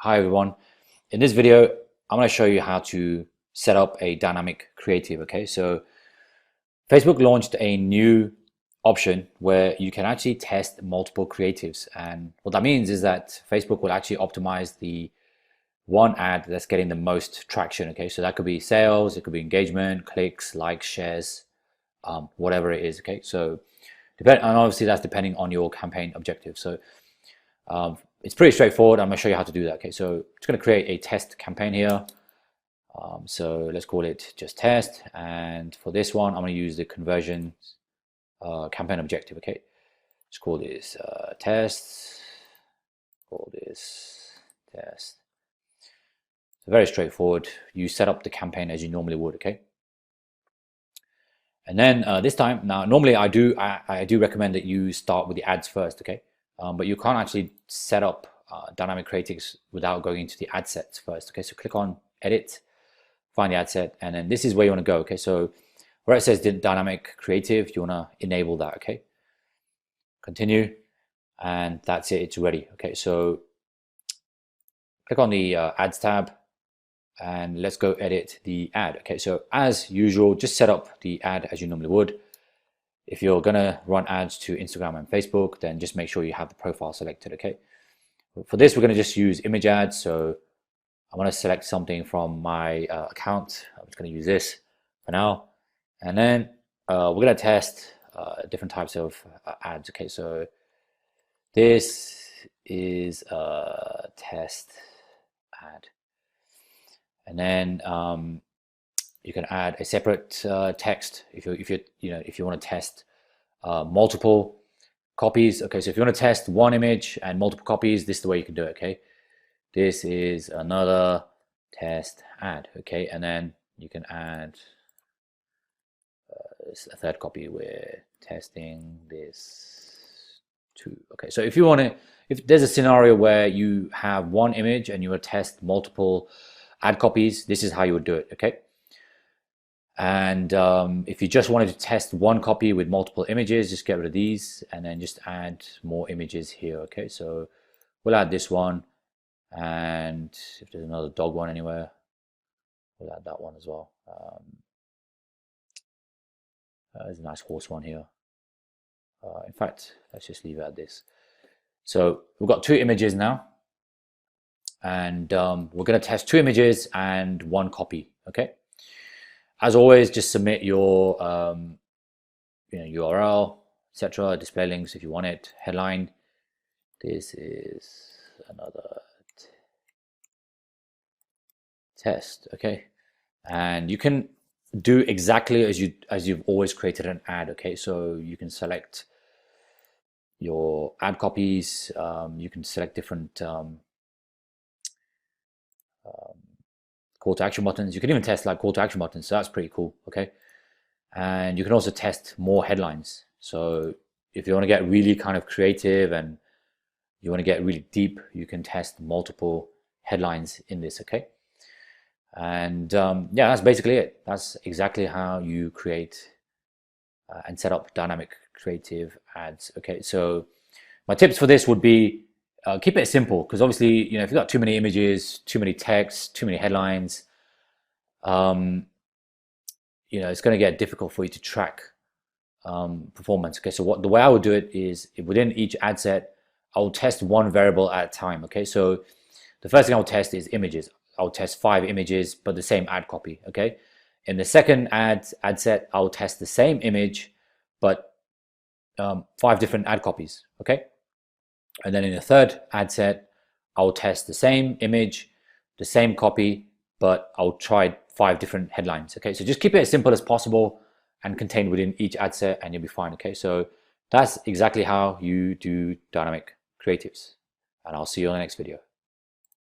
Hi everyone. In this video, I'm going to show you how to set up a dynamic creative. Okay, so Facebook launched a new option where you can actually test multiple creatives, and what that means is that Facebook will actually optimize the one ad that's getting the most traction. Okay, so that could be sales, it could be engagement, clicks, likes, shares, whatever it is. Okay, so and obviously that's depending on your campaign objective. So it's pretty straightforward. I'm going to show you how to do that. Okay, so I'm just going to create a test campaign here. So let's call it just test. And for this one, I'm going to use the conversion campaign objective. Okay, let's call this test. Call this test. So very straightforward. You set up the campaign as you normally would. Okay. And then this time, now normally I do recommend that you start with the ads first. Okay. But you can't actually set up dynamic creatives without going into the ad sets first. Okay, so click on edit, find the ad set, and then this is where you want to go. Okay, so where it says dynamic creative, you want to enable that. Okay, continue, and that's it, it's ready. Okay, so click on the ads tab and let's go edit the ad. Okay, so as usual, just set up the ad as you normally would. If you're gonna run ads to Instagram and Facebook, then just make sure you have the profile selected. Okay, for this we're going to just use image ads. So I want to select something from my account. I'm just going to use this for now, and then we're going to test different types of ads. Okay, so this is a test ad, and then you can add a separate text if you want to test multiple copies. Okay, so if you want to test one image and multiple copies, this is the way you can do it. Okay, this is another test ad. Okay, and then you can add a third copy. We're testing this too. Okay, so if you want to, if there's a scenario where you have one image and you want to test multiple ad copies, this is how you would do it. Okay. And if you just wanted to test one copy with multiple images, just get rid of these and then just add more images here. Okay, so we'll add this one, and if there's another dog one anywhere, we'll add that one as well. There's a nice horse one here. In fact, let's just leave it at this. So we've got two images now, and we're going to test two images and one copy. Okay. As always, just submit your URL, etc., display links if you want it, headline. This is another test, okay? And you can do exactly as you've always created an ad. Okay, so you can select your ad copies, you can select different call to action buttons. You can even test like call to action buttons, so that's pretty cool. Okay, and you can also test more headlines. So if you want to get really kind of creative and you want to get really deep, you can test multiple headlines in this. Okay, and yeah, that's basically it. That's exactly how you create and set up dynamic creative ads. Okay, so my tips for this would be keep it simple, because obviously, if you've got too many images, too many texts, too many headlines, it's going to get difficult for you to track performance. Okay, so the way I would do it is within each ad set, I will test one variable at a time. Okay, so the first thing I'll test is images. I'll test 5 images, but the same ad copy. Okay, in the second ad set, I'll test the same image, but 5 different ad copies. Okay. And then in the third ad set, I'll test the same image, the same copy, but I'll try 5 different headlines. Okay, so just keep it as simple as possible and contained within each ad set, and you'll be fine. Okay, so that's exactly how you do dynamic creatives, and I'll see you on the next video.